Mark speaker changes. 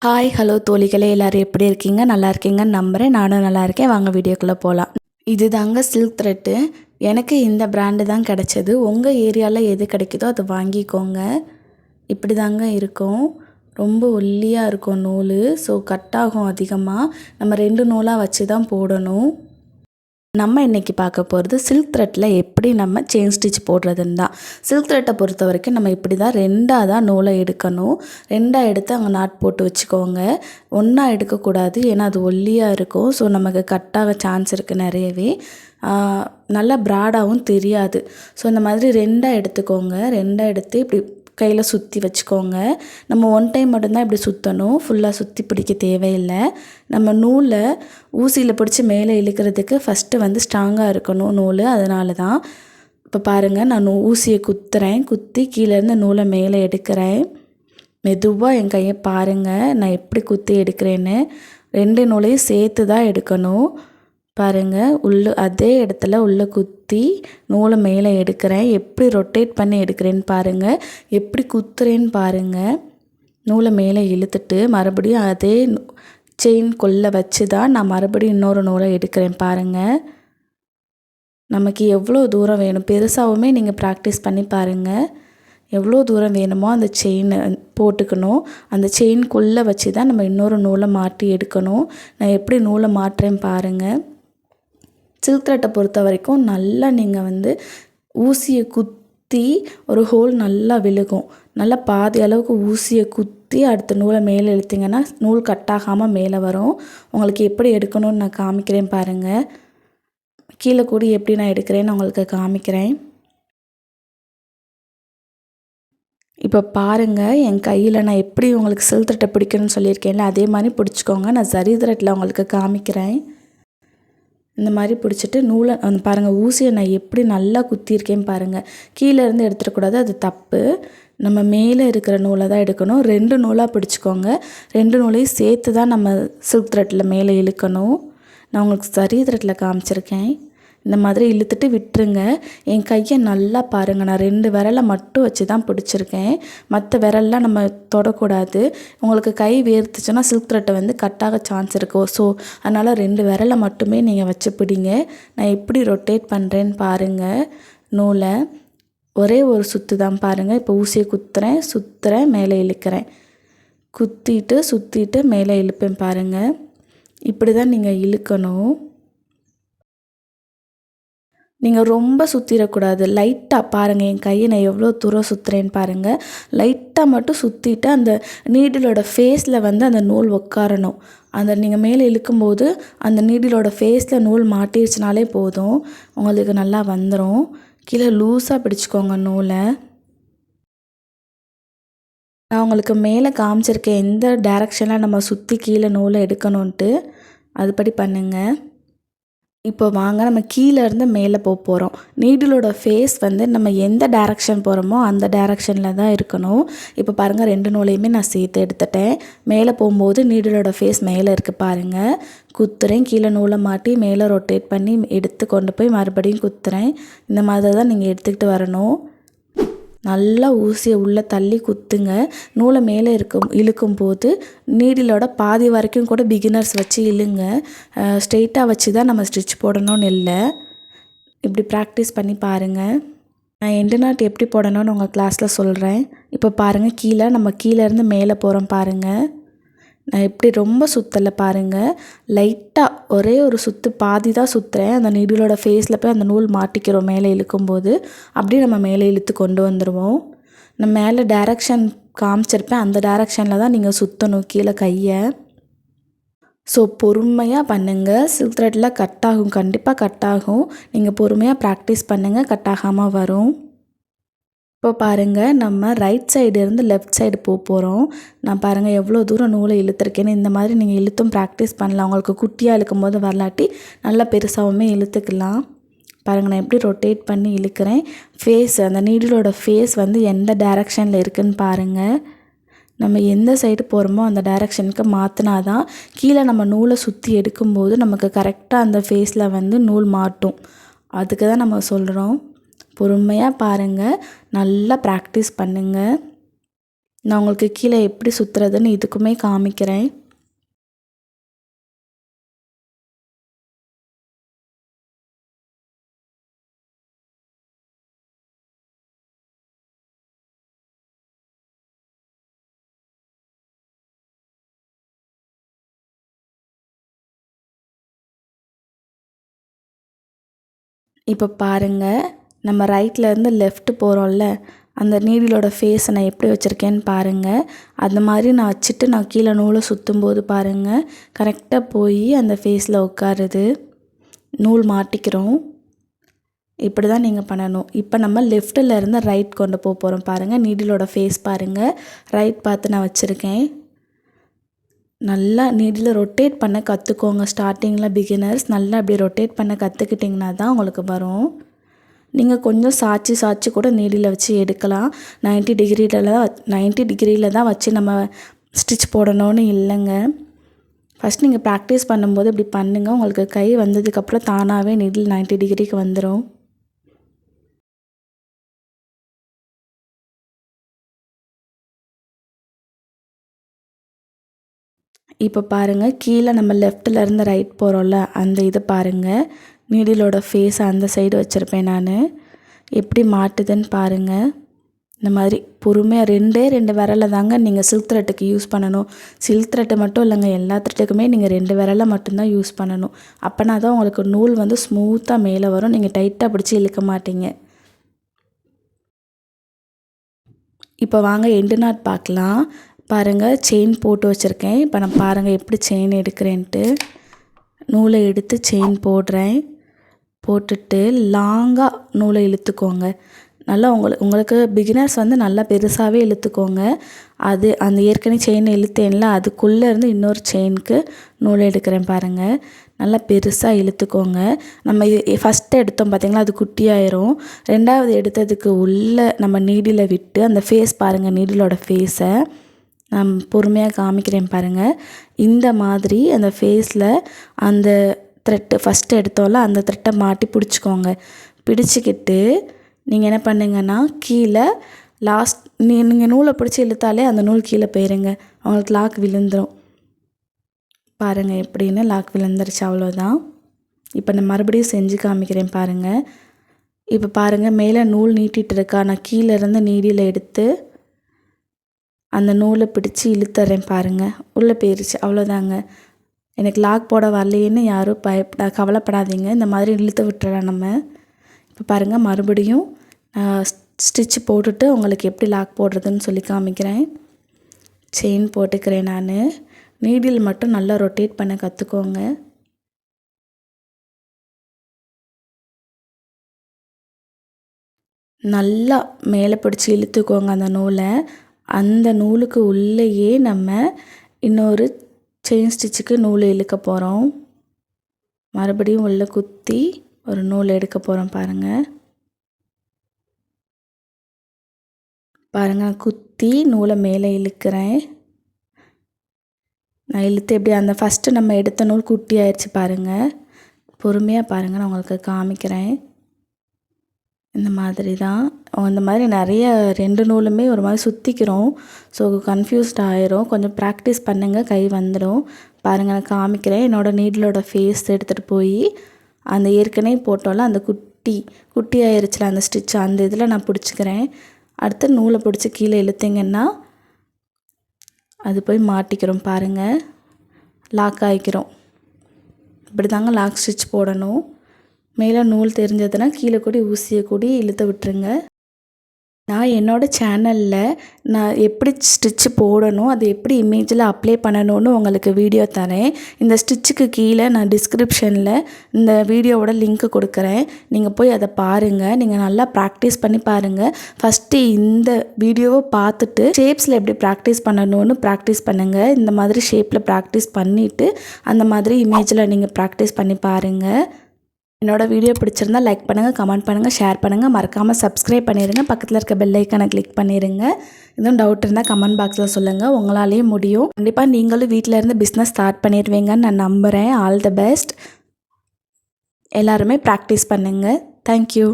Speaker 1: Hi hello தோழிகளே, எல்லோரும் எப்படி இருக்கீங்க? நல்லா இருக்கீங்கன்னு நம்புகிறேன். நானும் நல்லா இருக்கேன். வாங்க வீடியோக்குள்ளே போகலாம். இது தாங்க சில்க் த்ரெட்டு. எனக்கு இந்த பிராண்டு தான் கிடச்சிது. உங்கள் ஏரியாவில் எது கிடைக்குதோ அதை வாங்கிக்கோங்க. இப்படி தாங்க இருக்கும். ரொம்ப ஒல்லியாக இருக்கும் நூல். ஸோ கட் ஆகும் அதிகமாக. நம்ம 2 நூலாக வச்சு தான் போடணும். நம்ம இன்றைக்கி பார்க்க போகிறது சில்க் த்ரெட்டில் எப்படி நம்ம செயின் ஸ்டிச் போடுறதுன்னு தான். சில்க் த்ரெட்டை பொறுத்த வரைக்கும் நம்ம இப்படி தான் 2ஆக தான் நூலை எடுக்கணும். 2ஆக எடுத்து அங்கே நாட் போட்டு வச்சுக்கோங்க. ஒன்றா எடுக்கக்கூடாது, ஏன்னா அது ஒல்லியாக இருக்கும். ஸோ நமக்கு கட்டாக சான்ஸ் இருக்குது நிறையவே. நல்லா ப்ராடாகவும் தெரியாது. ஸோ இந்த மாதிரி 2ஆக எடுத்துக்கோங்க. 2ஆக எடுத்து இப்படி கையில் சுற்றி வச்சுக்கோங்க. நம்ம ஒன் டைம் மட்டும்தான் இப்படி சுற்றணும். ஃபுல்லாக சுற்றி பிடிக்க தேவையில்லை. நம்ம நூலை ஊசியில் பிடிச்சி மேலே இழுக்கிறதுக்கு ஃபஸ்ட்டு வந்து ஸ்ட்ராங்காக இருக்கணும் நூல். அதனால தான் இப்போ பாருங்கள், நான் ஊசியை குத்துறேன். குத்தி கீழேருந்து நூலை மேலே எடுக்கிறேன். மெதுவாக என் கையை பாருங்கள், நான் எப்படி குத்தி எடுக்கிறேன்னு. 2 நூலையும் சேர்த்து தான் எடுக்கணும். பாருங்கள், அதே இடத்துல உள்ளே குத்தி நூலை மேலே எடுக்கிறேன். எப்படி ரொட்டேட் பண்ணி எடுக்கிறேன்னு பாருங்கள். எப்படி குத்துறேன்னு பாருங்கள். நூலை மேலே இழுத்துட்டு மறுபடியும் அதே செயின் கொல்லை வச்சு தான் நான் மறுபடியும் இன்னொரு நூலை எடுக்கிறேன். பாருங்கள், நமக்கு எவ்வளோ தூரம் வேணும், பெருசாகவுமே நீங்கள் ப்ராக்டிஸ் பண்ணி பாருங்கள். எவ்வளோ தூரம் வேணுமோ அந்த செயினை போட்டுக்கணும். அந்த செயின்குள்ளே வச்சு தான் நம்ம இன்னொரு நூலை மாட்டி எடுக்கணும். நான் எப்படி நூலை மாட்டுறேன் பாருங்கள். சில்க் த்ரெட்டை பொறுத்த வரைக்கும் நல்லா நீங்கள் வந்து ஊசியை குத்தி ஒரு ஹோல் நல்லா விழுகும். நல்லா பாதி அளவுக்கு ஊசியை குத்தி அடுத்த நூலை மேலே இழுத்திங்கன்னா நூல் கட்டாகாமல் மேலே வரும். உங்களுக்கு எப்படி எடுக்கணும்னு நான் காமிக்கிறேன் பாருங்கள். கீழே கூடி எப்படி நான் எடுக்கிறேன்னு உங்களுக்கு காமிக்கிறேன். இப்போ பாருங்கள், என் கையில் நான் எப்படி உங்களுக்கு சில்க் த்ரெட்டை பிடிக்கணும்னு சொல்லியிருக்கேன்ல, அதே மாதிரி பிடிச்சிக்கோங்க. நான் சரி த்ரெட்டில் உங்களுக்கு காமிக்கிறேன். இந்த மாதிரி பிடிச்சிட்டு நூலை பாருங்கள், ஊசியை நான் எப்படி நல்லா குத்தியிருக்கேன் பாருங்கள். கீழேருந்து எடுத்துடக்கூடாது, அது தப்பு. நம்ம மேலே இருக்கிற நூலை தான் எடுக்கணும். 2 நூலாக பிடிச்சிக்கோங்க. 2 நூலையும் சேர்த்து தான் நம்ம சில்க் த்ரெட்டில் மேலே இழுக்கணும். நான் உங்களுக்கு சரி த்ரெட்டில் காமிச்சிருக்கேன். இந்த மாதிரி இழுத்துட்டு விட்டுருங்க. என் கையை நல்லா பாருங்கள், நான் 2 விரலை மட்டும் வச்சு தான் பிடிச்சிருக்கேன். மற்ற விரல்லாம் நம்ம தொடக்கூடாது. உங்களுக்கு கை வேர்த்துச்சுன்னா சில்க் த்ரெட்டை வந்து கட்டாக சான்ஸ் இருக்கும். ஸோ அதனால் 2 விரலை மட்டுமே நீங்கள் வச்சு பிடிங்க. நான் எப்படி ரொட்டேட் பண்ணுறேன்னு பாருங்கள். நூலை ஒரே ஒரு சுற்று தான் பாருங்கள். இப்போ ஊசியை சுற்றுறேன், மேலே இழுக்கிறேன். சுற்றிட்டு மேலே இழுப்பேன் பாருங்கள். இப்படி தான் நீங்கள் இழுக்கணும். நீங்கள் ரொம்ப சுற்றிடக்கூடாது. லைட்டாக பாருங்கள், என் கையை நான் எவ்வளோ தூரம் சுற்றுறேன்னு பாருங்கள். லைட்டாக மட்டும் சுற்றிட்டு அந்த நீடிலோட ஃபேஸில் வந்து அந்த நூல் உட்காரணும். அந்த நீங்கள் மேலே இழுக்கும்போது அந்த நீடிலோட ஃபேஸில் நூல் மாட்டிடுச்சுனாலே போதும், உங்களுக்கு நல்லா வந்துடும். கீழே லூஸாக பிடிச்சிக்கோங்க நூலை. நான் உங்களுக்கு மேலே காமிச்சிருக்கேன் எந்த டைரெக்ஷனில் நம்ம சுற்றி கீழே நூலை எடுக்கணுன்ட்டு. அதுபடி பண்ணுங்கள். இப்போ வாங்க, நம்ம கீழேருந்து மேலே போகிறோம். நீடிலோட ஃபேஸ் வந்து நம்ம எந்த டைரக்ஷன் போகிறோமோ அந்த டைரக்ஷனில் தான் இருக்கணும். இப்போ பாருங்கள், 2 நூலையுமே நான் சேர்த்து எடுத்துட்டேன். மேலே போகும்போது நீடிலோட ஃபேஸ் மேலே இருக்குது பாருங்கள். குத்துறேன், கீழே நூலை மாட்டி மேலே ரொட்டேட் பண்ணி எடுத்து கொண்டு போய் மறுபடியும் குத்துறேன். இந்த மாதிரி தான் நீங்கள் எடுத்துக்கிட்டு வரணும். நல்லா ஊசியை உள்ளே தள்ளி குத்துங்க. நூலை மேலே இழுக்கும்போது நீடிலோட பாதி வரைக்கும் கூட பிகினர்ஸ் வச்சு இழுங்க. ஸ்ட்ரெயிட்டாக வச்சு தான் நம்ம ஸ்டிச் போடணும்னு இல்லை. இப்படி ப்ராக்டிஸ் பண்ணி பாருங்கள். நான் எண்டு நாட் எப்படி போடணும்னு உங்கள் கிளாஸில் சொல்கிறேன். இப்போ பாருங்கள், நம்ம கீழேருந்து மேலே போகிறோம் பாருங்கள். நான் எப்படி ரொம்ப சுற்றலை பாருங்கள். லைட்டாக ஒரே ஒரு சுற்று பாதி தான் சுற்றுறேன். அந்த நீடிலோட ஃபேஸில் போய் அந்த நூல் மாட்டிக்கிறோம் மேலே இழுக்கும்போது. அப்படியே நம்ம மேலே இழுத்து கொண்டு வந்துடுவோம். நான் மேலே டைரக்ஷன் காமிச்சிருப்பேன், அந்த டைரக்ஷனில் தான் நீங்கள் சுற்றணும் கீழே கையை. ஸோ பொறுமையாக பண்ணுங்கள். சில்க் த்ரெட்டில் கட் ஆகும், கண்டிப்பாக கட் ஆகும். நீங்கள் பொறுமையாக ப்ராக்டிஸ் பண்ணுங்கள், கட் ஆகாமல் வரும். இப்போ பாருங்கள், நம்ம ரைட் சைடு இருந்து லெஃப்ட் சைடு போகிறோம். நான் பாருங்கள் எவ்வளோ தூரம் நூலை இழுத்துருக்கேன்னு. இந்த மாதிரி நீங்கள் இழுத்தும் ப்ராக்டிஸ் பண்ணலாம். உங்களுக்கு குட்டியாக இழுக்கும் போது வரலாட்டி நல்லா பெருசாகவுமே இழுத்துக்கலாம். பாருங்கள், நான் எப்படி ரொட்டேட் பண்ணி இழுக்கிறேன். அந்த நீடிலோட ஃபேஸ் வந்து எந்த டைரக்ஷனில் இருக்குதுன்னு பாருங்கள். நம்ம எந்த சைடு போகிறோமோ அந்த டைரக்ஷனுக்கு மாற்றினா தான் கீழே நம்ம நூலை சுற்றி எடுக்கும்போது நமக்கு கரெக்டாக அந்த ஃபேஸில் வந்து நூல் மாட்டும். அதுக்கு தான் நம்ம சொல்கிறோம். பொறுமையாக பாருங்கள், நல்லா ப்ராக்டிஸ் பண்ணுங்கள். நான் உங்களுக்கு கீழே எப்படி சுற்றுறதுன்னு இதுக்குமே காமிக்கிறேன். இப்போ பாருங்கள், நம்ம ரைட்லேருந்து லெஃப்ட் போகிறோம்ல, அந்த நீடிலோட ஃபேஸை நான் எப்படி வச்சுருக்கேன்னு பாருங்கள். அந்த மாதிரி நான் வச்சுட்டு நான் கீழே நூலை சுற்றும்போது பாருங்கள், கரெக்டாக போய் அந்த ஃபேஸில் உட்காருது. நூல் மாட்டிக்கிறோம். இப்படி தான் நீங்கள் பண்ணணும். இப்போ நம்ம லெஃப்ட்டில் இருந்து ரைட் கொண்டு போகிறோம் பாருங்கள். நீடிலோட ஃபேஸ் பாருங்கள், ரைட் பார்த்து நான் வச்சுருக்கேன். நல்லா நீடில் ரொட்டேட் பண்ண கற்றுக்கோங்க. ஸ்டார்டிங்கில் பிகினர்ஸ் நல்லா அப்படி ரொட்டேட் பண்ண கற்றுக்கிட்டிங்கன்னா தான் உங்களுக்கு வரும். நீங்கள் கொஞ்சம் சாய்ச்சி கூட நீடில் வச்சு எடுக்கலாம். 90 டிகிரியில் தான் வச்சு நம்ம ஸ்டிச் போடணும்னு இல்லைங்க. ஃபஸ்ட் நீங்கள் ப்ராக்டிஸ் பண்ணும்போது இப்படி பண்ணுங்கள். உங்களுக்கு கை வந்ததுக்கப்புறம் தானாகவே நீடில் 90 டிகிரிக்கு வந்துடும். இப்போ பாருங்கள், கீழே நம்ம லெஃப்ட்டில் இருந்து ரைட் போகிறோம்ல, அந்த இது பாருங்கள். நீடிலோட ஃபேஸை அந்த சைடு வச்சுருப்பேன் நான். எப்படி மாட்டுதுன்னு பாருங்கள். இந்த மாதிரி பொறுமையாக 2 விரலை தாங்க நீங்கள் சில்க் த்ரெட்டுக்கு யூஸ் பண்ணணும். சில்க் த்ரெட்டு மட்டும் இல்லைங்க, எல்லா த்ரெட்டுக்குமே நீங்கள் 2 விரலை மட்டும்தான் யூஸ் பண்ணணும். அப்போனா தான் உங்களுக்கு நூல் வந்து ஸ்மூத்தாக மேலே வரும். நீங்கள் டைட்டாக பிடிச்சி இழுக்க மாட்டீங்க. இப்போ வாங்க எண்டு நாட் பார்க்கலாம். பாருங்கள், செயின் போட்டு வச்சுருக்கேன். இப்போ நான் பாருங்கள் எப்படி செயின் எடுக்கிறேன்ட்டு. நூலை எடுத்து செயின் போடுறேன். போட்டுட்டு லாங்காக நூலை இழுத்துக்கோங்க. நல்லா உங்களுக்கு பிகினர்ஸ் வந்து நல்லா பெருசாகவே இழுத்துக்கோங்க. அந்த ஏற்கனவே செயின் இழுத்தேன்ல, அதுக்குள்ளே இருந்து இன்னொரு செயினுக்கு நூலை எடுக்கிறேன் பாருங்கள். நல்லா பெருசாக இழுத்துக்கோங்க. நம்ம ஃபஸ்ட்டு எடுத்தோம் பார்த்திங்களா, அது குட்டியாயிரும். 2வது எடுத்ததுக்கு உள்ளே நம்ம நீடில் விட்டு அந்த ஃபேஸ் பாருங்கள், நீடிலோட ஃபேஸை நான் பொறுமையாக காமிக்கிறேன் பாருங்கள். இந்த மாதிரி அந்த ஃபேஸில் அந்த த்ரெட்டு ஃபஸ்ட்டு எடுத்தோம்ல, அந்த த்ரெட்டை மாட்டி பிடிச்சிக்கோங்க. பிடிச்சிக்கிட்டு நீங்கள் என்ன பண்ணுங்கன்னா, கீழே லாஸ்ட் நீங்கள் நூலை பிடிச்சி இழுத்தாலே அந்த நூல் கீழே போயிருங்க. அவங்களுக்கு லாக் விழுந்துடும். பாருங்கள் எப்படின்னு லாக் விழுந்துருச்சு, அவ்வளோதான். இப்போ நான் மறுபடியும் செஞ்சு காமிக்கிறேன் பாருங்கள். இப்போ பாருங்கள், மேலே நூல் நீட்டிகிட்டு இருக்கா, நான் கீழேருந்து நீடியில் எடுத்து அந்த நூலை பிடிச்சி இழுத்துறேன் பாருங்கள். உள்ளே போயிருச்சு, அவ்வளோதாங்க. எனக்கு லாக் போட வரலையேன்னு யாரும் கவலைப்படாதீங்க. இந்த மாதிரி இழுத்து விட்டுறலாம் நம்ம. இப்போ பாருங்கள், மறுபடியும் ஸ்டிச் போட்டுட்டு உங்களுக்கு எப்படி லாக் போடுறதுன்னு சொல்லி காமிக்கிறேன். செயின் போட்டுக்கிறேன் நான். நீடில் மட்டும் நல்லா ரொட்டேட் பண்ண கற்றுக்கோங்க. நல்லா மேலே பிடிச்சி இழுத்துக்கோங்க அந்த நூலை. அந்த நூலுக்கு உள்ளேயே நம்ம இன்னொரு செயின் ஸ்டிச்சுக்கு நூல் இழுக்க போகிறோம். மறுபடியும் உள்ளே குத்தி ஒரு நூல் எடுக்க போகிறோம் பாருங்கள். பாருங்கள், குத்தி நூலை மேலே இழுக்கிறேன். நான் இழுத்து எப்படி அந்த ஃபஸ்ட்டு நம்ம எடுத்த நூல் குட்டி ஆயிடுச்சு பாருங்கள். பொறுமையாக பாருங்கள், நான் உங்களுக்கு காமிக்கிறேன். இந்த மாதிரி தான். இந்த மாதிரி நிறைய 2 நூலுமே ஒரு மாதிரி சுற்றிக்கிறோம். ஸோ கன்ஃபியூஸ்ட் ஆயிரும். கொஞ்சம் ப்ராக்டிஸ் பண்ணுங்கள், கை வந்துடும். பாருங்கள், நான் காமிக்கிறேன். என்னோடய நீடிலோட ஃபேஸ் எடுத்துகிட்டு போய் அந்த ஏற்கனவே போட்டோம்ல, அந்த குட்டி ஆயிருச்சுல அந்த ஸ்டிச், அந்த இதில் நான் பிடிச்சிக்கிறேன். அடுத்து நூலை பிடிச்சி கீழே இழுத்திங்கன்னா அது போய் மாட்டிக்கிறோம் பாருங்கள். லாக் ஆகிக்கிறோம். இப்படி தாங்க லாக் ஸ்டிச் போடணும். மேலே நூல் தெரிஞ்சதுன்னா கீழே கூடி ஊசியை கூடி இழுத்து விட்டுருங்க. நான் என்னோடய சேனலில் நான் எப்படி ஸ்டிச்சு போடணும், அது எப்படி இமேஜில் அப்ளை பண்ணணும்னு உங்களுக்கு வீடியோ தரேன். இந்த ஸ்டிச்சுக்கு கீழே நான் டிஸ்கிரிப்ஷனில் இந்த வீடியோவோட லிங்க் கொடுக்குறேன். நீங்கள் போய் அதை பாருங்கள். நீங்கள் நல்லா ப்ராக்டிஸ் பண்ணி பாருங்கள். ஃபஸ்ட்டு இந்த வீடியோவை பார்த்துட்டு ஷேப்ஸில் எப்படி ப்ராக்டிஸ் பண்ணணும்னு ப்ராக்டிஸ் பண்ணுங்கள். இந்த மாதிரி ஷேப்பில் ப்ராக்டிஸ் பண்ணிவிட்டு அந்த மாதிரி இமேஜில் நீங்கள் ப்ராக்டிஸ் பண்ணி பாருங்கள். என்னோடய வீடியோ பிடிச்சிருந்தா லைக் பண்ணுங்கள், கமெண்ட் பண்ணுங்கள், ஷேர் பண்ணுங்கள். மறக்காமல் சப்ஸ்கிரைப் பண்ணிடுங்க. பக்கத்தில் இருக்க பெல் ஐக்கானை கிளிக் பண்ணிடுங்க. எதுவும் டவுட் இருந்தால் கமெண்ட் பாக்ஸில் சொல்லுங்கள். உங்களாலேயே முடியும். கண்டிப்பாக நீங்களும் வீட்டில் இருந்து பிஸ்னஸ் ஸ்டார்ட் பண்ணிடுவீங்கன்னு நான் நம்புகிறேன். All the best. எல்லாருமே ப்ராக்டிஸ் பண்ணுங்கள். தேங்க்யூ.